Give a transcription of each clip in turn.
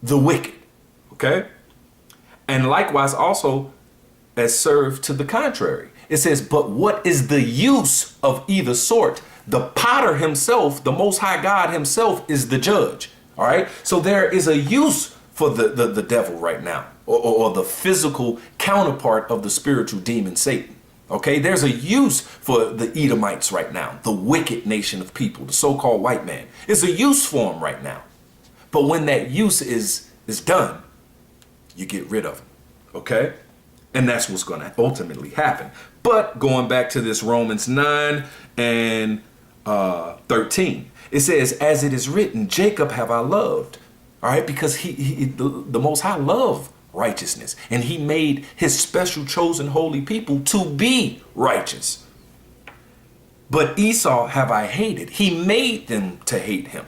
the wicked. Okay. And likewise also as served to the contrary. It says, but what is the use of either sort? The potter himself, the Most High God himself, is the judge. All right. So there is a use for the devil right now, or the physical counterpart of the spiritual demon Satan. Okay. There's a use for the Edomites right now, the wicked nation of people, the so-called white man. It's a use for him right now. But when that use is done, you get rid of them. Okay. And that's what's going to ultimately happen. But going back to this Romans 9 and 13, it says, as it is written, Jacob have I loved. All right. Because the Most High loved righteousness, and he made his special chosen holy people to be righteous. But Esau have I hated. He made them to hate him.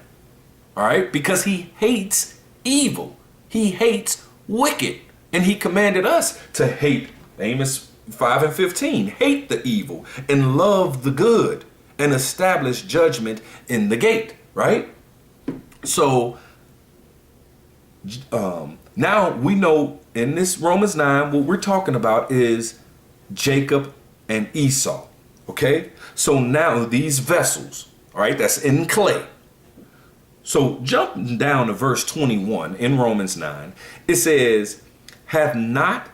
All right. Because he hates evil. He hates wicked. And he commanded us to hate, Amos 5 and 15, hate the evil and love the good and establish judgment in the gate, right? So now we know in this Romans 9, what we're talking about is Jacob and Esau, okay? So now these vessels, all right, that's in clay. So jumping down to verse 21 in Romans 9, it says, have not,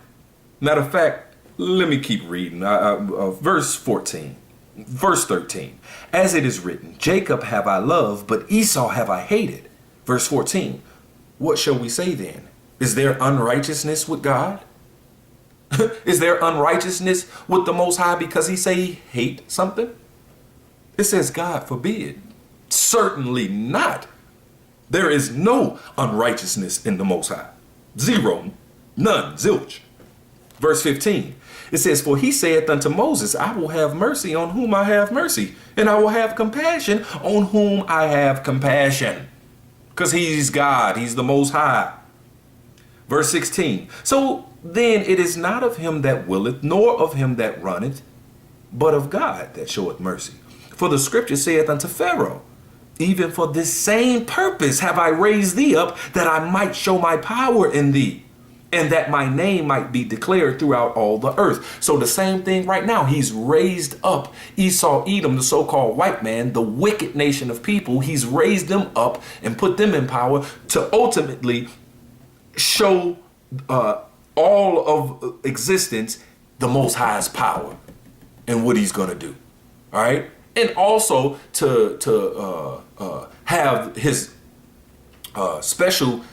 matter of fact, let me keep reading, verse 14, verse 13, as it is written, Jacob have I loved, but Esau have I hated. Verse 14, what shall we say then? Is there unrighteousness with God? Is there unrighteousness with the Most High because he say he hate something? It says, God forbid. Certainly not. There is no unrighteousness in the Most High. Zero. None, zilch. Verse 15, it says, for he saith unto Moses, I will have mercy on whom I have mercy, and I will have compassion on whom I have compassion. Because he's God, he's the Most High. Verse 16, so then it is not of him that willeth, nor of him that runneth, but of God that showeth mercy. For the scripture saith unto Pharaoh, even for this same purpose have I raised thee up, that I might show my power in thee, and that my name might be declared throughout all the earth. So the same thing right now, he's raised up Esau, Edom, the so-called white man, the wicked nation of people. He's raised them up and put them in power to ultimately show all of existence, the Most High's power and what he's going to do. All right. And also to have his special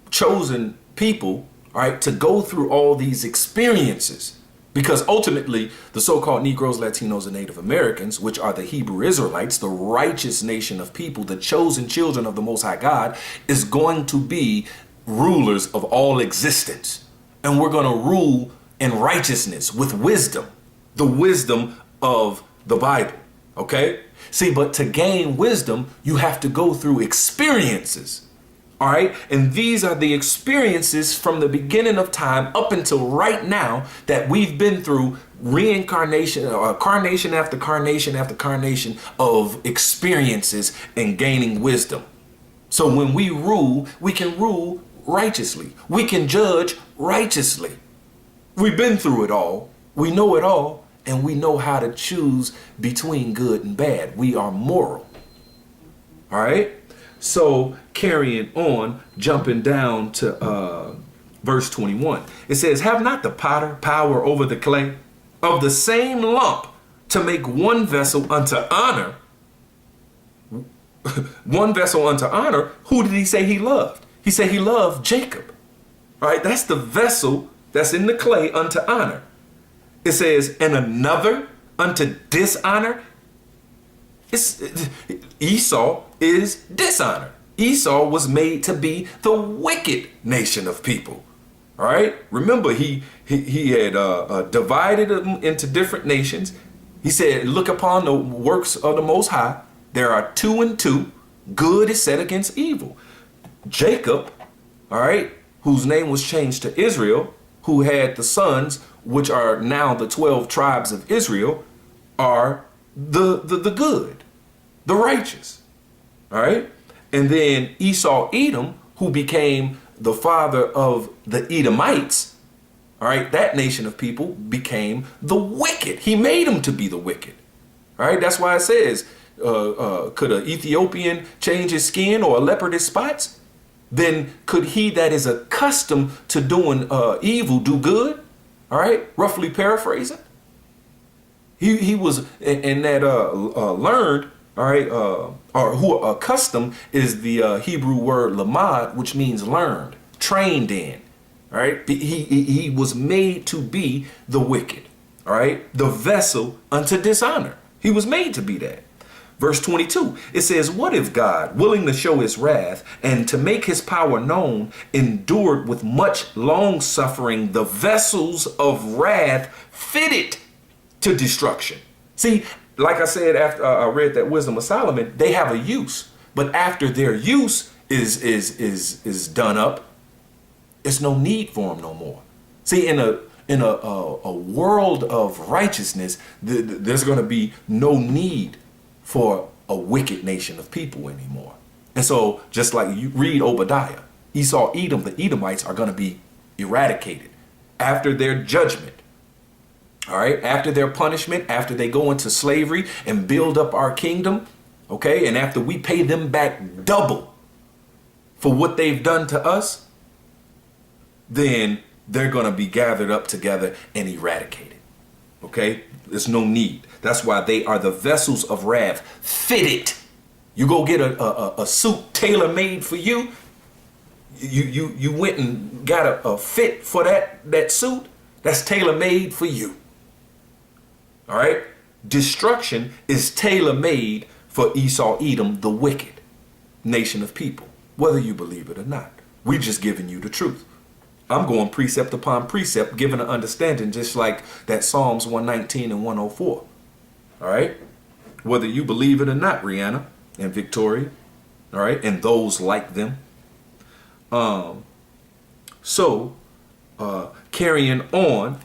chosen people, all right, to go through all these experiences, because ultimately the so-called Negroes, Latinos, and Native Americans, which are the Hebrew Israelites, the righteous nation of people, the chosen children of the Most High God, is going to be rulers of all existence. And we're going to rule in righteousness with wisdom, the wisdom of the Bible. Okay. See, but to gain wisdom, you have to go through experiences. All right. And these are the experiences from the beginning of time up until right now that we've been through reincarnation, carnation after carnation after carnation of experiences and gaining wisdom. So when we rule, we can rule righteously. We can judge righteously. We've been through it all. We know it all. And we know how to choose between good and bad. We are moral. All right. So carrying on, jumping down to verse 21, it says, have not the potter power over the clay of the same lump to make one vessel unto honor? One vessel unto honor. Who did he say he loved? He said he loved Jacob. All right. That's the vessel that's in the clay unto honor. It says, and another unto dishonor. Esau is dishonor. Esau was made to be the wicked nation of people. All right. Remember, he had divided them into different nations. He said, look upon the works of the Most High. There are 2 and 2. Good is set against evil. Jacob, all right, whose name was changed to Israel, who had the sons, which are now the 12 tribes of Israel, are the good, the righteous. All right. And then Esau, Edom, who became the father of the Edomites, all right, that nation of people became the wicked. He made them to be the wicked. All right, that's why it says, could an Ethiopian change his skin or a leopard his spots? Then could he that is accustomed to doing evil do good? All right, roughly paraphrasing. He was in that learned, all right, or who are accustomed is the Hebrew word lamad, which means learned, trained in. All right, he was made to be the wicked. All right, the vessel unto dishonor. He was made to be that. Verse 22, it says, what if God, willing to show his wrath and to make his power known, endured with much long suffering the vessels of wrath fitted to destruction? See, like I said, after I read that Wisdom of Solomon, they have a use, but after their use is done up, there's no need for them no more. See, in a world of righteousness, there's going to be no need for a wicked nation of people anymore. And so, just like you read Obadiah, Esau, Edom, the Edomites are going to be eradicated after their judgment. All right, after their punishment, after they go into slavery and build up our kingdom, okay, and after we pay them back double for what they've done to us, then they're going to be gathered up together and eradicated. Okay, there's no need. That's why they are the vessels of wrath fitted. You go get a suit tailor made for you. You went and got a fit for that suit that's tailor made for you. All right, destruction is tailor made for Esau, Edom, the wicked nation of people, whether you believe it or not. We're just giving you the truth. I'm going precept upon precept, giving an understanding, just like that Psalms 119 and 104. All right, whether you believe it or not, Rihanna and Victoria, all right, and those like them. Carrying on,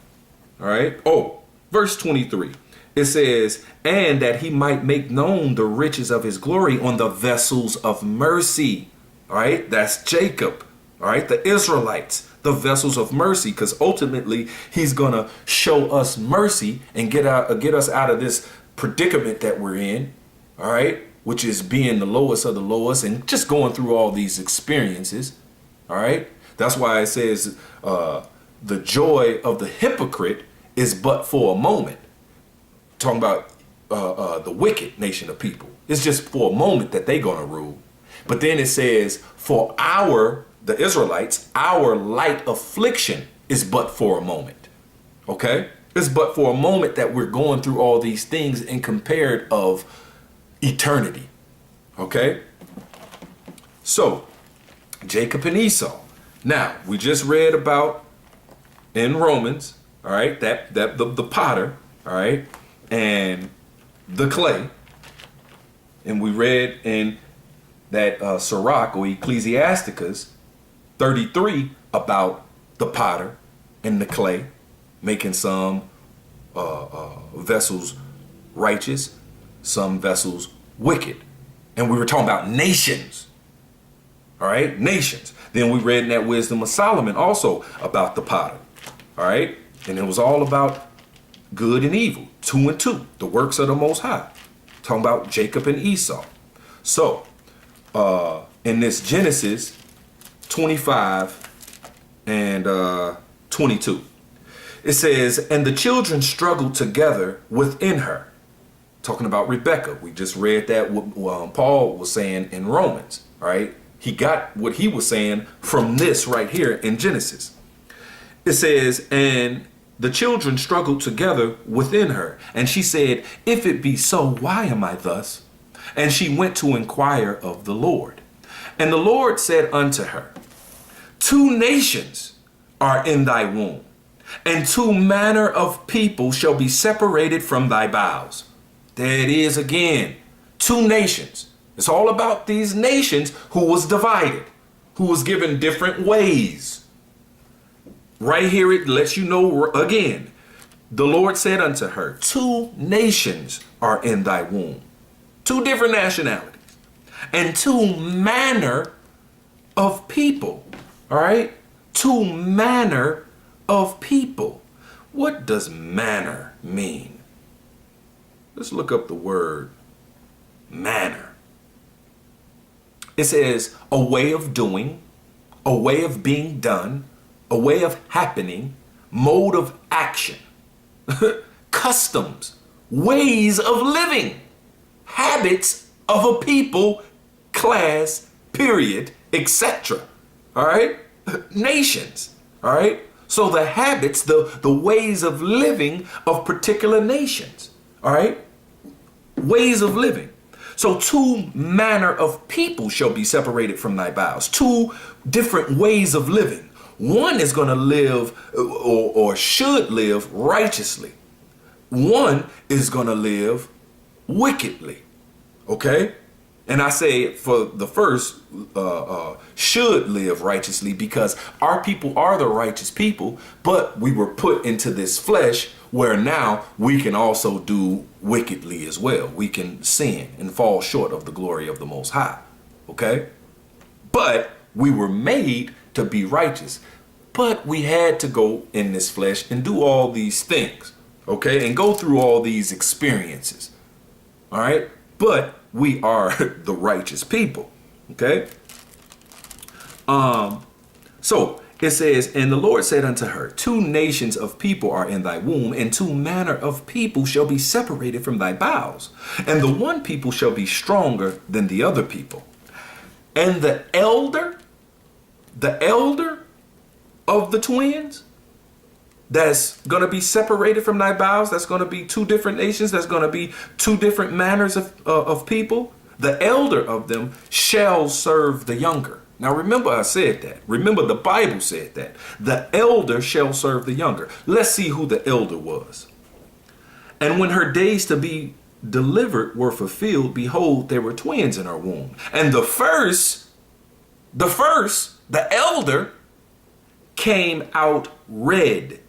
all right. Oh, verse 23. It says, and that he might make known the riches of his glory on the vessels of mercy. All right, that's Jacob. All right, the Israelites, the vessels of mercy, because ultimately he's going to show us mercy and get us out of this predicament that we're in. All right, which is being the lowest of the lowest and just going through all these experiences. All right, that's why it says the joy of the hypocrite is but for a moment. Talking about the wicked nation of people. It's just for a moment that they're going to rule. But then it says, for the Israelites, our light affliction is but for a moment. Okay? It's but for a moment that we're going through all these things in compared of eternity. Okay? So, Jacob and Esau. Now, we just read about in Romans, all right, that the potter, all right, and the clay. And we read in that Sirach or Ecclesiasticus 33 about the potter and the clay, making some vessels righteous, some vessels wicked. And we were talking about nations. All right, nations. Then we read in that Wisdom of Solomon also about the potter. All right, and it was all about good and evil, 2 and 2, the works of the Most High. Talking about Jacob and Esau. So, in this Genesis 25 and 22, it says, and the children struggled together within her. Talking about Rebecca. We just read that what Paul was saying in Romans, right? He got what he was saying from this right here in Genesis. It says, and the children struggled together within her. And she said, if it be so, why am I thus? And she went to inquire of the Lord. And the Lord said unto her, 2 nations are in thy womb, and 2 manner of people shall be separated from thy bowels. There it is again. 2 nations. It's all about these nations who was divided, who was given different ways. Right here, it lets you know again. The Lord said unto her, 2 nations are in thy womb. 2 different nationalities. And 2 manner of people. All right? Two manner of people. What does manner mean? Let's look up the word manner. It says a way of doing, a way of being done, a way of happening, mode of action, customs, ways of living, habits of a people, class, period, etc. All right? Nations. All right? So the habits, the ways of living of particular nations. All right? Ways of living. So two manner of people shall be separated from thy bowels. Two different ways of living. One is going to live or should live righteously. One is going to live wickedly. Okay? And I say for the first, should live righteously because our people are the righteous people, but we were put into this flesh where now we can also do wickedly as well. We can sin and fall short of the glory of the Most High. Okay? But we were made to be righteous. But we had to go in this flesh and do all these things. Okay? And go through all these experiences. All right? But we are the righteous people. Okay? So it says, and the Lord said unto her, two nations of people are in thy womb, and two manner of people shall be separated from thy bowels. And the one people shall be stronger than the other people. And the elder of the twins, that's going to be separated from thy bowels. That's going to be two different nations. That's going to be two different manners of people. The elder of them shall serve the younger. Now, remember I said that. Remember the Bible said that. The elder shall serve the younger. Let's see who the elder was. And when her days to be delivered were fulfilled, behold, there were twins in her womb. And the elder, came out red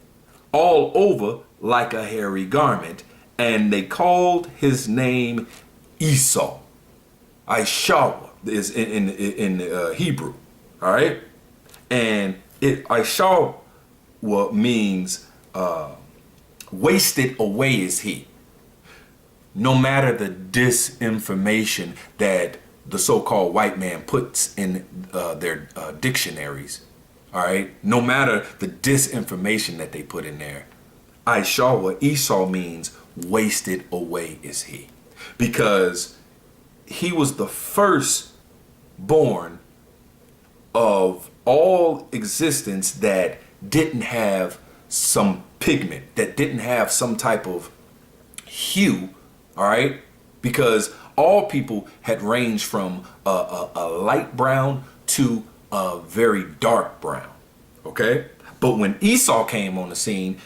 all over like a hairy garment, and they called his name Esau. Ishawa is in Hebrew, all right? And Ishawa means wasted away is he. No matter the disinformation that the so-called white man puts in their dictionaries, all right, no matter the disinformation that they put in there, Esau means wasted away is he. Because he was the firstborn of all existence that didn't have some pigment, that didn't have some type of hue, all right? Because all people had ranged from a light brown to a very dark brown, okay? But when Esau came on the scene,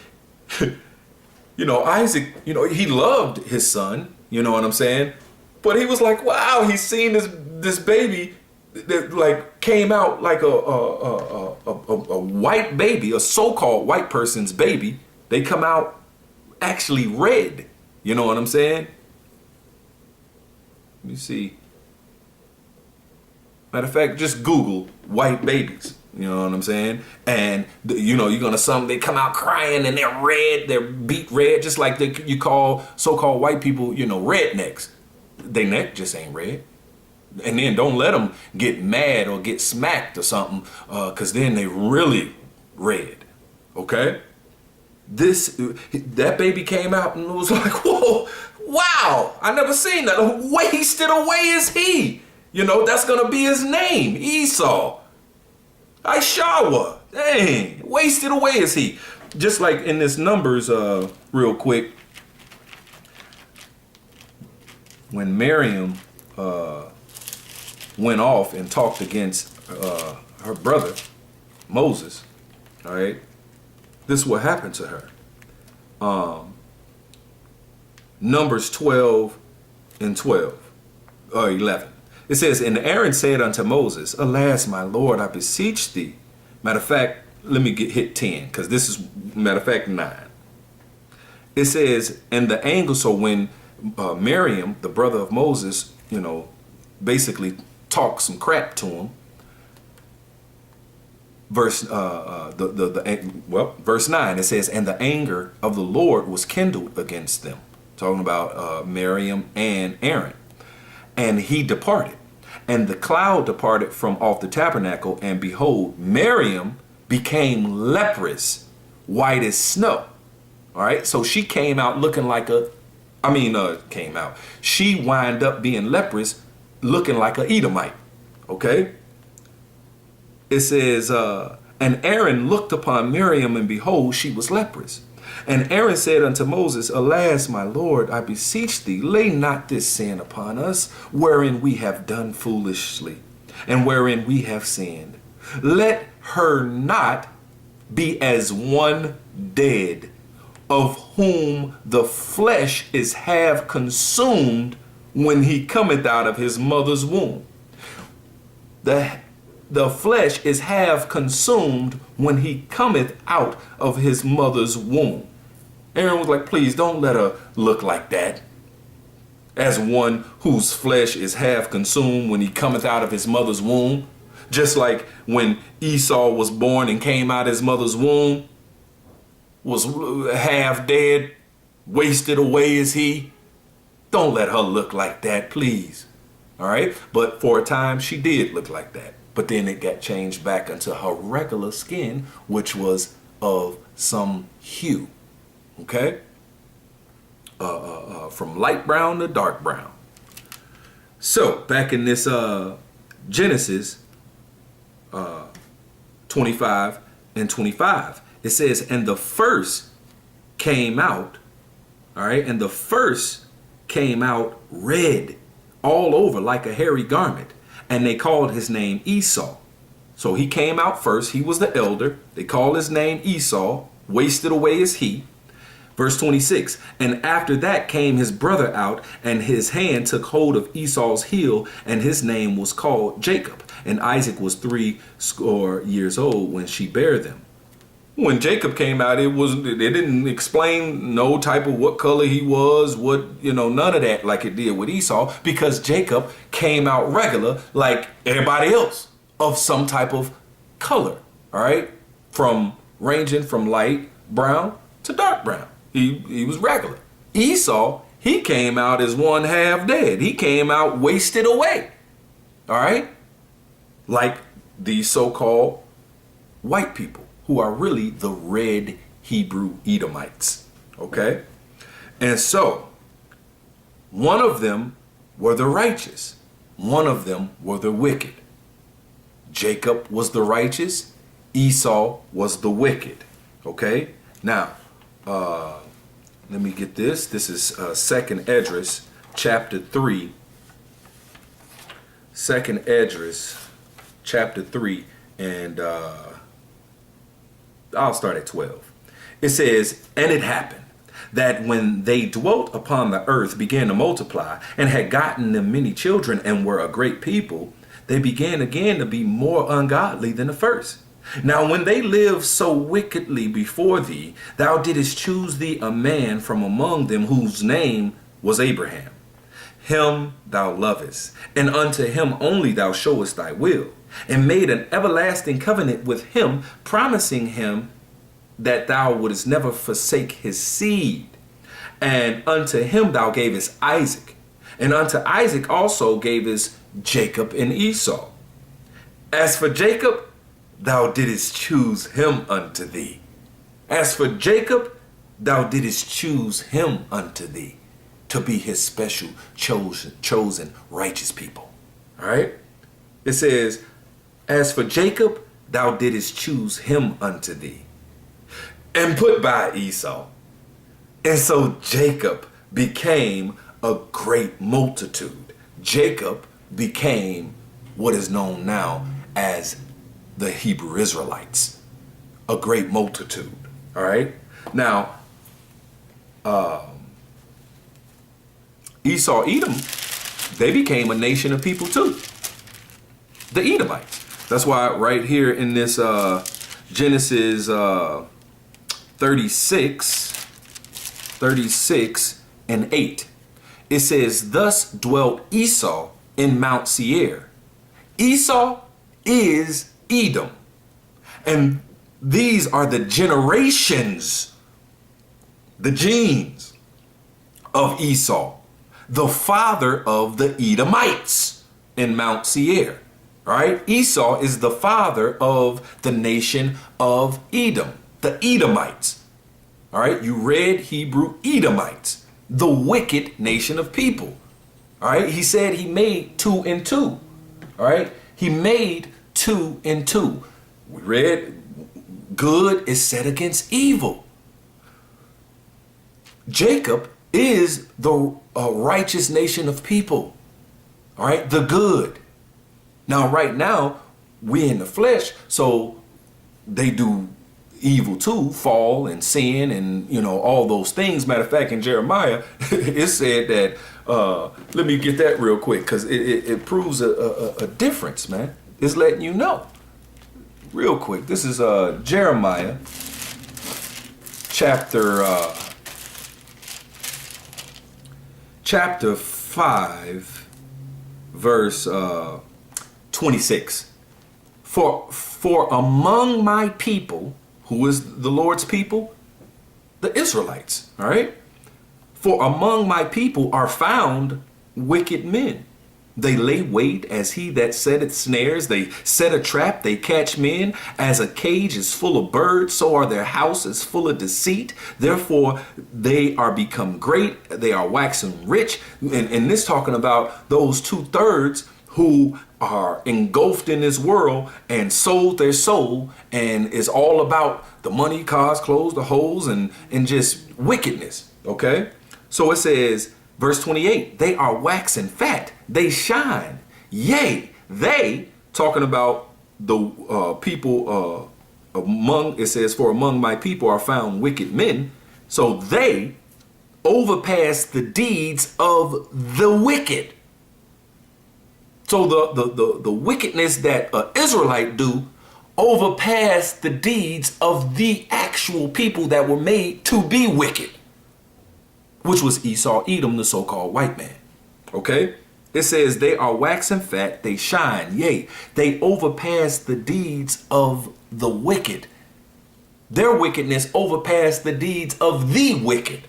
Isaac, he loved his son, you know what I'm saying? But he was like, wow, he's seen this baby that like came out like a white baby, a so-called white person's baby. They come out actually red, you know what I'm saying? Let me see. Matter of fact, just Google white babies. You know what I'm saying? And you're gonna they come out crying and they're red, they're beat red, just like you call so-called white people, rednecks. They neck just ain't red. And then don't let them get mad or get smacked or something, because then they really red. Okay? That baby came out and was like, whoa, wow, I never seen that. Wasted away is he. That's gonna be his name, Esau. Ishawa. Dang, wasted away is he. Just like in this Numbers, real quick, when Miriam went off and talked against her brother Moses, all right, this is what happened to her. Numbers 12 and 11. It says, and Aaron said unto Moses, alas, my Lord, I beseech thee. Matter of fact, let me hit 10, because this is, matter of fact, 9. It says, and the angel, so when Miriam, the brother of Moses, basically talked some crap to him, Verse 9, it says, and the anger of the Lord was kindled against them, talking about Miriam and Aaron, and he departed, and the cloud departed from off the tabernacle, and behold, Miriam became leprous, white as snow. All right, so she came out looking like she wind up being leprous, looking like a Edomite. Okay. It says, and Aaron looked upon Miriam, and behold, she was leprous. And Aaron said unto Moses, alas, my Lord, I beseech thee, lay not this sin upon us, wherein we have done foolishly, and wherein we have sinned. Let her not be as one dead, of whom the flesh is half consumed when he cometh out of his mother's womb. The flesh is half consumed when he cometh out of his mother's womb. Aaron was like, please don't let her look like that, as one whose flesh is half consumed when he cometh out of his mother's womb. Just like when Esau was born and came out of his mother's womb, was half dead, wasted away as he. Don't let her look like that, please. All right. But for a time she did look like that. But then it got changed back into her regular skin, which was of some hue. Okay. From light brown to dark brown. So back in this Genesis 25 and 25, it says, and the first came out, all right, and the first came out red all over like a hairy garment, and they called his name Esau. So he came out first. He was the elder. They called his name Esau, wasted away as he. Verse 26, and after that came his brother out, and his hand took hold of Esau's heel, and his name was called Jacob. And Isaac was 80 years old when she bare them. When Jacob came out, it didn't explain no type of what color he was, none of that like it did with Esau, because Jacob came out regular like everybody else of some type of color. All right. Ranging from light brown to dark brown. He was regular. Esau, he came out as one half dead. He came out wasted away. All right. Like these so-called white people, who are really the red Hebrew Edomites. Okay? And so, one of them were the righteous. One of them were the wicked. Jacob was the righteous. Esau was the wicked. Okay? Now, let me get this. This is 2nd Esdras, chapter 3. 2nd Esdras, chapter 3, and I'll start at 12. It says, and it happened that when they dwelt upon the earth, began to multiply, and had gotten them many children, and were a great people, they began again to be more ungodly than the first. Now when they lived so wickedly before thee, thou didst choose thee a man from among them, whose name was Abraham. Him thou lovest, and unto him only thou showest thy will, and made an everlasting covenant with him, promising him that thou wouldest never forsake his seed. And unto him thou gavest Isaac, and unto Isaac also gavest Jacob and Esau. As for Jacob, thou didst choose him unto thee. As for Jacob, thou didst choose him unto thee, to be his special chosen righteous people. All right. It says, as for Jacob, thou didst choose him unto thee, and put by Esau. And so Jacob became a great multitude. Jacob became what is known now as the Hebrew Israelites, a great multitude. All right. Now, Esau, Edom, they became a nation of people too. The Edomites. That's why right here in this Genesis 36 and 8, it says, thus dwelt Esau in Mount Seir. Esau is Edom, And these are the generations, the genes of Esau, the father of the Edomites in Mount Seir. Right? Esau is the father of the nation of Edom, the Edomites. All right? You read Hebrew Edomites, the wicked nation of people. All right? He said he made 2 and 2. All right? He made 2 and 2. We read good is set against evil. Jacob is the righteous nation of people. All right? The good. Now, right now, we in the flesh, so they do evil too, fall and sin and, all those things. Matter of fact, in Jeremiah, it said that, let me get that real quick, because it proves a difference, man. It's letting you know. Real quick, this is Jeremiah chapter 5, verse 26. For among my people, who is the Lord's people? The Israelites, all right? For among my people are found wicked men. They lay wait as he that setteth snares. They set a trap, they catch men. As a cage is full of birds, so are their houses full of deceit. Therefore, they are become great. They are waxing rich. And this talking about those 2/3 who are engulfed in this world and sold their soul and is all about the money, cars, clothes, the hoes, and just wickedness. Okay? So it says, verse 28, they are waxing fat, they shine. Yea, they, talking about the people among, it says, for among my people are found wicked men. So they overpass the deeds of the wicked. So the wickedness that an Israelite do overpass the deeds of the actual people that were made to be wicked, which was Esau, Edom, the so-called white man. Okay? It says they are waxing fat, they shine. Yea, they overpass the deeds of the wicked. Their wickedness overpassed the deeds of the wicked,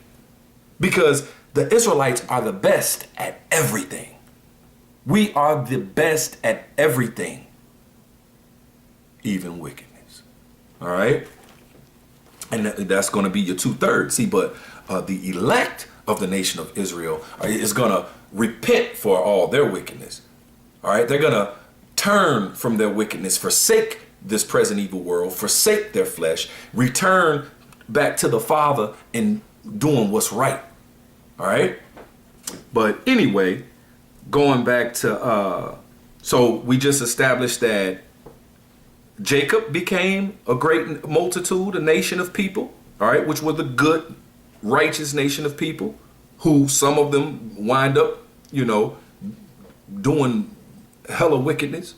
because the Israelites are the best at everything. We are the best at everything, even wickedness. All right? And that's going to be your 2/3. See, but the elect of the nation of Israel is going to repent for all their wickedness. All right? They're going to turn from their wickedness, forsake this present evil world, forsake their flesh, return back to the Father and doing what's right. All right? But anyway, going back to, so we just established that Jacob became a great multitude, a nation of people, all right, which were the good, righteous nation of people, who some of them wind up, doing hella wickedness.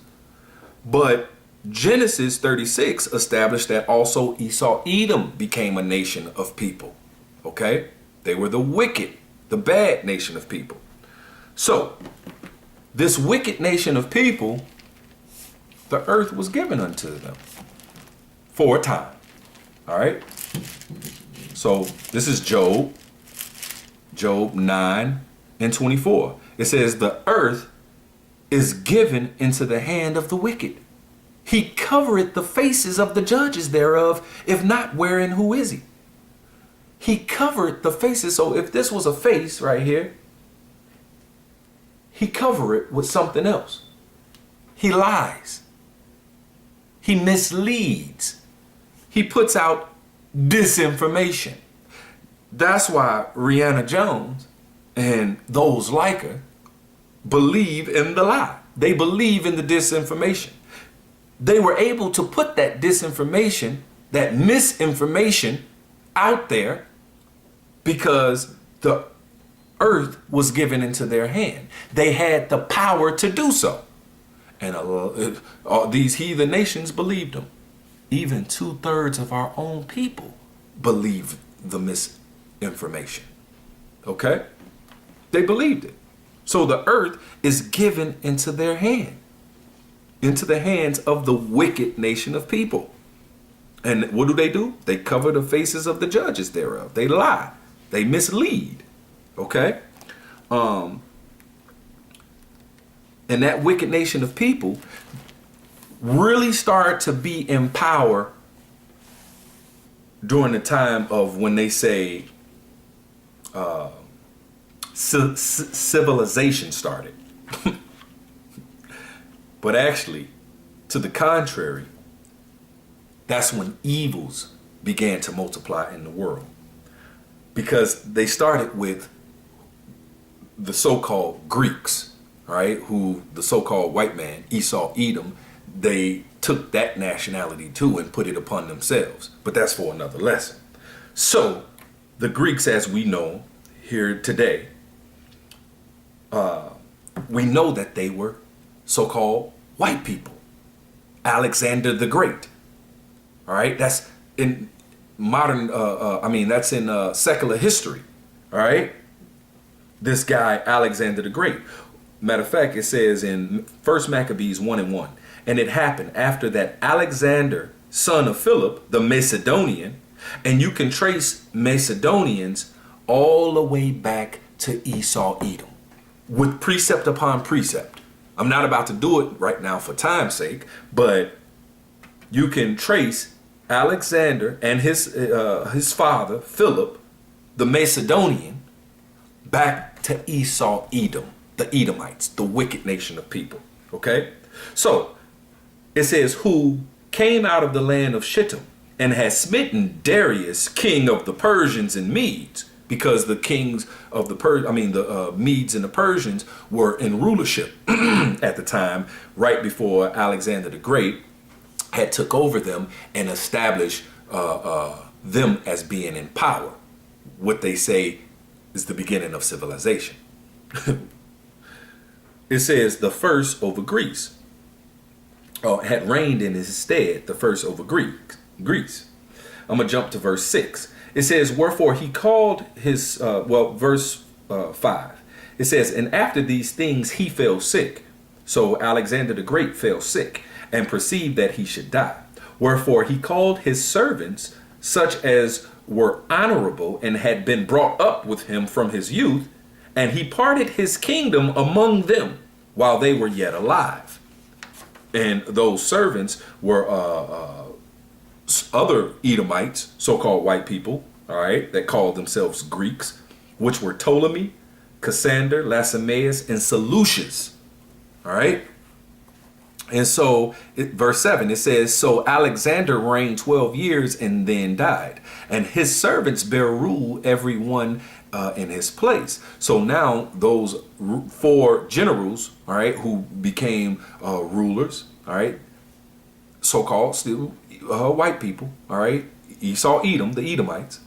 But Genesis 36 established that also Esau, Edom became a nation of people, okay? They were the wicked, the bad nation of people. So, this wicked nation of people, the earth was given unto them for a time. All right? So, this is Job 9 and 24. It says, the earth is given into the hand of the wicked. He covereth the faces of the judges thereof. If not, wherein who is he? He covered the faces. So if this was a face right here, he covered it with something else. He lies. He misleads. He puts out disinformation. That's why Rihanna Jones and those like her believe in the lie. They believe in the disinformation. They were able to put that disinformation, that misinformation out there because the earth was given into their hand. They had the power to do so. And these heathen nations believed them. Even 2/3 of our own people believed the misinformation. Okay? They believed it. So the earth is given into their hand, into the hands of the wicked nation of people. And what do? They cover the faces of the judges thereof. They lie. They mislead. Okay? And that wicked nation of people really started to be in power during the time of when they say civilization started. But actually, to the contrary, that's when evils began to multiply in the world. Because they started with the so-called Greeks, all right, who the so-called white man, Esau, Edom, they took that nationality too and put it upon themselves. But that's for another lesson. So the Greeks, as we know here today, we know that they were so-called white people. Alexander the Great. All right, that's in modern, that's in secular history. All right, this guy, Alexander the Great. Matter of fact, it says in 1 Maccabees 1:1, and it happened after that Alexander, son of Philip, the Macedonian, and you can trace Macedonians all the way back to Esau, Edom, with precept upon precept. I'm not about to do it right now for time's sake, but you can trace Alexander and his father, Philip, the Macedonian, back to Esau, Edom, the Edomites, the wicked nation of people. Okay? So, it says, who came out of the land of Shittim and has smitten Darius, king of the Persians and Medes, because the kings of the Medes and the Persians were in rulership at the time, right before Alexander the Great had took over them and established them as being in power. What they say is the beginning of civilization. It says the first over Greece, had reigned in his stead, the first over Greece. I'm going to jump to verse 6. It says, wherefore he called his, verse 5. It says, and after these things he fell sick. So Alexander the Great fell sick and perceived that he should die. Wherefore he called his servants, such as were honorable and had been brought up with him from his youth, and he parted his kingdom among them while they were yet alive. And those servants were other Edomites, so-called white people, all right, that called themselves Greeks, which were Ptolemy, Cassander, Lacemaeus, and Seleucus, all right. And so, verse 7, it says, so Alexander reigned 12 years and then died, and his servants bear rule, every one in his place. So now those 4 generals, all right, who became rulers, all right, so-called still white people, all right, Esau, Edom, the Edomites.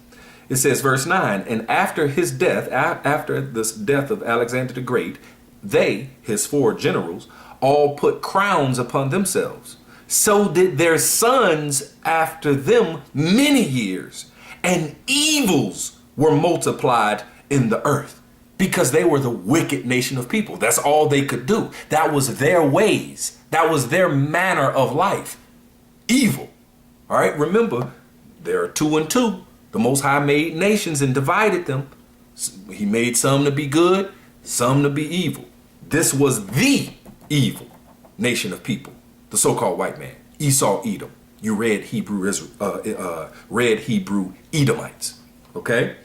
It says, verse 9, and after his death, after this death of Alexander the Great, they, his 4 generals, all put crowns upon themselves. So did their sons after them many years, and evils were multiplied in the earth, because they were the wicked nation of people. That's all they could do. That was their ways. That was their manner of life. Evil. All right, remember, there are 2 and 2. The Most High made nations and divided them. He made some to be good, some to be evil. This was the evil nation of people, the so-called white man, Esau, Edom. You read Hebrew Edomites. Okay?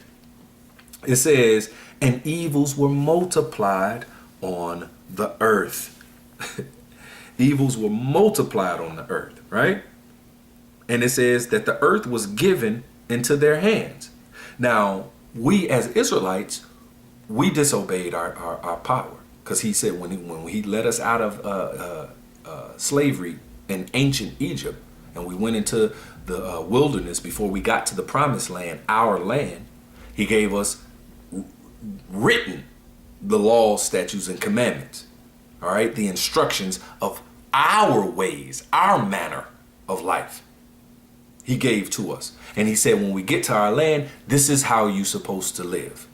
It says, and evils were multiplied on the earth. Evils were multiplied on the earth, right? And it says that the earth was given into their hands. Now, we as Israelites, we disobeyed our power. Because he said when he let us out of slavery in ancient Egypt, and we went into the wilderness before we got to the promised land, our land, he gave us written the laws, statutes, and commandments. All right, the instructions of our ways, our manner of life. He gave to us. And he said, when we get to our land, this is how you're supposed to live.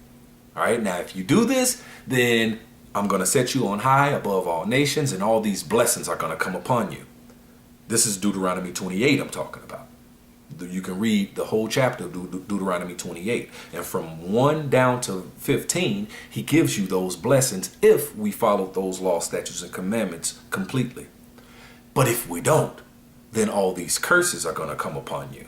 All right, now if you do this, then I'm going to set you on high above all nations, and all these blessings are going to come upon you. This is Deuteronomy 28 I'm talking about. You can read the whole chapter of Deuteronomy 28. And from 1 down to 15, he gives you those blessings if we follow those laws, statutes, and commandments completely. But if we don't, then all these curses are going to come upon you.